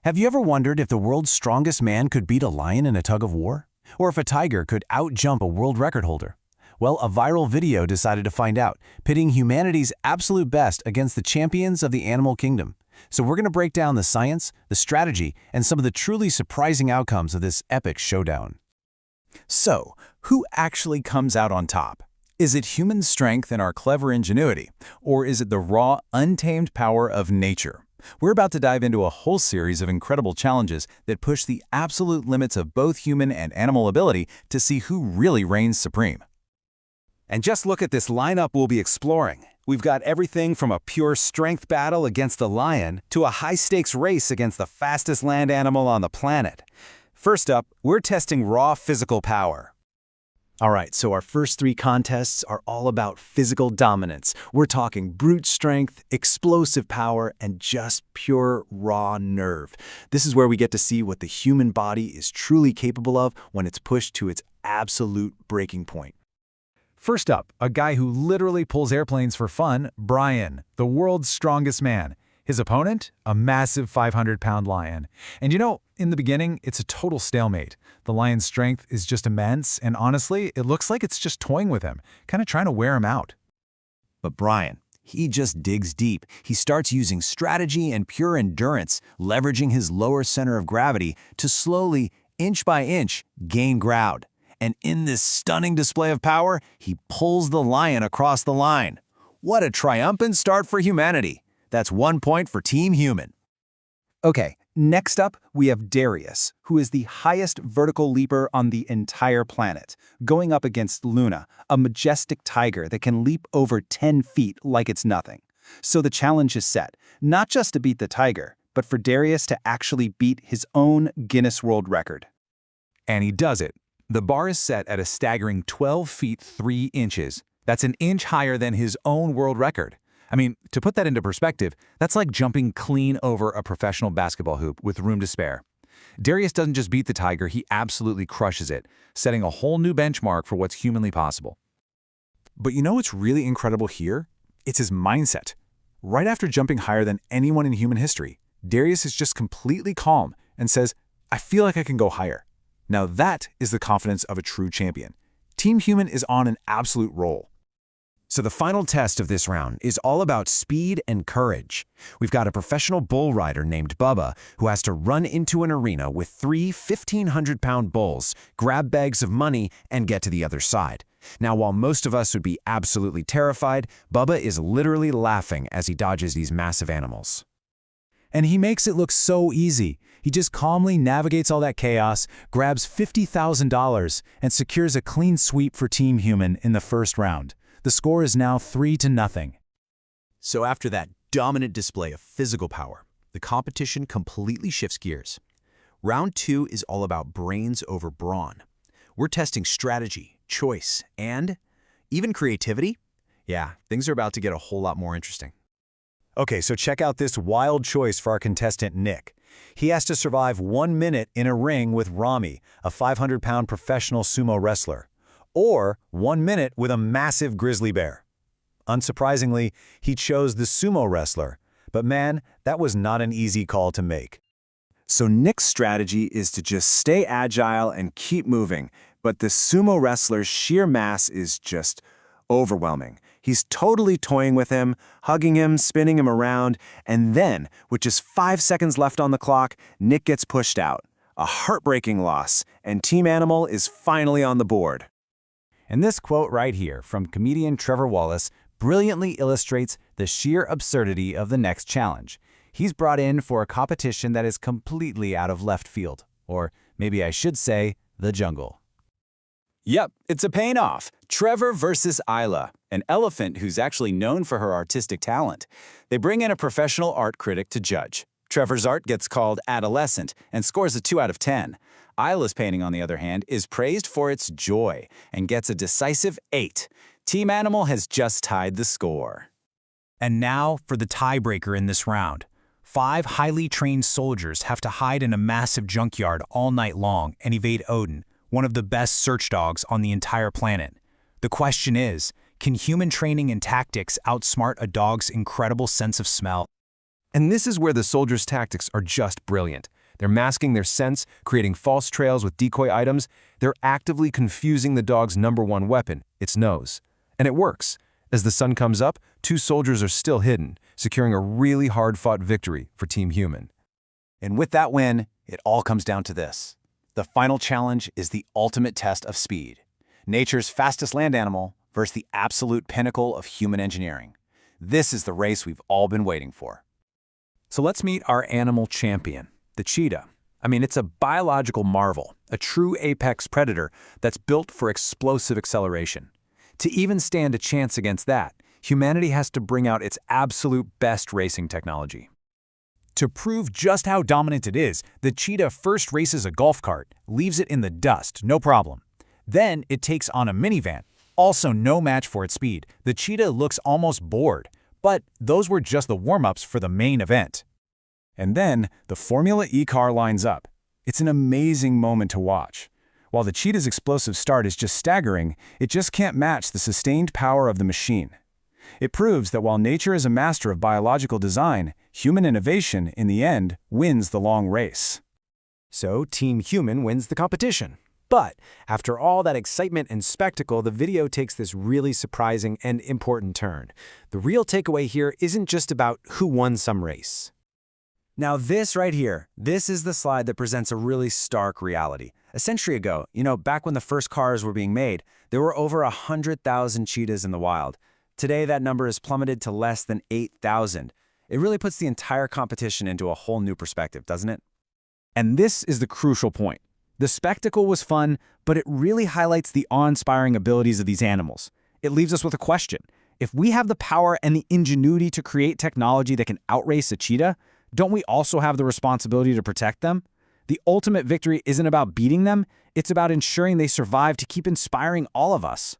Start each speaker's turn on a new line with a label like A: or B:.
A: Have you ever wondered if the world's strongest man could beat a lion in a tug-of-war? Or if a tiger could out-jump a world record holder? Well, a viral video decided to find out, pitting humanity's absolute best against the champions of the animal kingdom. So we're going to break down the science, the strategy, and some of the truly surprising outcomes of this epic showdown.
B: So, who actually comes out on top? Is it human strength and our clever ingenuity, or is it the raw, untamed power of nature? We're about to dive into a whole series of incredible challenges that push the absolute limits of both human and animal ability to see who really reigns supreme.
A: And just look at this lineup we'll be exploring. We've got everything from a pure strength battle against the lion to a high-stakes race against the fastest land animal on the planet. First up, we're testing raw physical power. All right, so our first three contests are all about physical dominance. We're talking brute strength, explosive power, and just pure raw nerve. This is where we get to see what the human body is truly capable of when it's pushed to its absolute breaking point.
C: First up, a guy who literally pulls airplanes for fun, Brian, the world's strongest man. His opponent, a massive 500-pound lion. And you know, in the beginning, it's a total stalemate. The lion's strength is just immense, and honestly, it looks like it's just toying with him, kind of trying to wear him out.
A: But Brian, he just digs deep. He starts using strategy and pure endurance, leveraging his lower center of gravity to slowly, inch by inch, gain ground. And in this stunning display of power, he pulls the lion across the line. What a triumphant start for humanity! That's 1 point for Team Human.
B: Okay, next up, we have Darius, who is the highest vertical leaper on the entire planet, going up against Luna, a majestic tiger that can leap over 10 feet like it's nothing. So the challenge is set, not just to beat the tiger, but for Darius to actually beat his own Guinness World Record.
C: And he does it. The bar is set at a staggering 12 feet 3 inches. That's an inch higher than his own world record. I mean, to put that into perspective, that's like jumping clean over a professional basketball hoop with room to spare. Darius doesn't just beat the tiger, he absolutely crushes it, setting a whole new benchmark for what's humanly possible.
D: But you know what's really incredible here? It's his mindset. Right after jumping higher than anyone in human history, Darius is just completely calm and says, "I feel like I can go higher." Now that is the confidence of a true champion. Team Human is on an absolute roll.
A: So the final test of this round is all about speed and courage. We've got a professional bull rider named Bubba who has to run into an arena with 3 1,500-pound bulls, grab bags of money, and get to the other side. Now, while most of us would be absolutely terrified, Bubba is literally laughing as he dodges these massive animals.
C: And he makes it look so easy. He just calmly navigates all that chaos, grabs $50,000, and secures a clean sweep for Team Human in the first round. The score is now 3-0.
A: So after that dominant display of physical power, the competition completely shifts gears. Round 2 is all about brains over brawn. We're testing strategy, choice, and even creativity. Yeah, things are about to get a whole lot more interesting.
D: Okay, so check out this wild choice for our contestant Nick. He has to survive 1 minute in a ring with Rami, a 500-pound professional sumo wrestler, or 1 minute with a massive grizzly bear. Unsurprisingly, he chose the sumo wrestler, but man, that was not an easy call to make.
A: So Nick's strategy is to just stay agile and keep moving, but the sumo wrestler's sheer mass is just overwhelming. He's totally toying with him, hugging him, spinning him around, and then, with just 5 seconds left on the clock, Nick gets pushed out. A heartbreaking loss, and Team Animal is finally on the board.
C: And this quote right here from comedian Trevor Wallace brilliantly illustrates the sheer absurdity of the next challenge. He's brought in for a competition that is completely out of left field, or maybe I should say, the jungle.
B: Yep, it's a paint-off. Trevor versus Isla, an elephant who's actually known for her artistic talent. They bring in a professional art critic to judge. Trevor's art gets called adolescent and scores a 2 out of 10. Isla's painting, on the other hand, is praised for its joy and gets a decisive 8. Team Animal has just tied the score.
C: And now for the tiebreaker in this round. 5 highly trained soldiers have to hide in a massive junkyard all night long and evade Odin, one of the best search dogs on the entire planet. The question is, can human training and tactics outsmart a dog's incredible sense of smell?
E: And this is where the soldiers' tactics are just brilliant. They're masking their scents, creating false trails with decoy items. They're actively confusing the dog's #1 weapon, its nose. And it works. As the sun comes up, 2 soldiers are still hidden, securing a really hard-fought victory for Team Human.
B: And with that win, it all comes down to this. The final challenge is the ultimate test of speed. Nature's fastest land animal versus the absolute pinnacle of human engineering. This is the race we've all been waiting for.
C: So let's meet our animal champion, the cheetah. I mean, it's a biological marvel, a true apex predator that's built for explosive acceleration. To even stand a chance against that, humanity has to bring out its absolute best racing technology. To prove just how dominant it is, the cheetah first races a golf cart, leaves it in the dust, no problem. Then it takes on a minivan, also no match for its speed. The cheetah looks almost bored, but those were just the warm-ups for the main event.
F: And then the Formula E car lines up. It's an amazing moment to watch. While the cheetah's explosive start is just staggering, it just can't match the sustained power of the machine. It proves that while nature is a master of biological design, human innovation, in the end, wins the long race.
G: So Team Human wins the competition. But after all that excitement and spectacle, the video takes this really surprising and important turn. The real takeaway here isn't just about who won some race. Now this right here, this is the slide that presents a really stark reality. A century ago, back when the first cars were being made, there were over 100,000 cheetahs in the wild. Today, that number has plummeted to less than 8,000. It really puts the entire competition into a whole new perspective, doesn't it?
C: And this is the crucial point. The spectacle was fun, but it really highlights the awe-inspiring abilities of these animals. It leaves us with a question. If we have the power and the ingenuity to create technology that can outrace a cheetah, don't we also have the responsibility to protect them? The ultimate victory isn't about beating them, it's about ensuring they survive to keep inspiring all of us.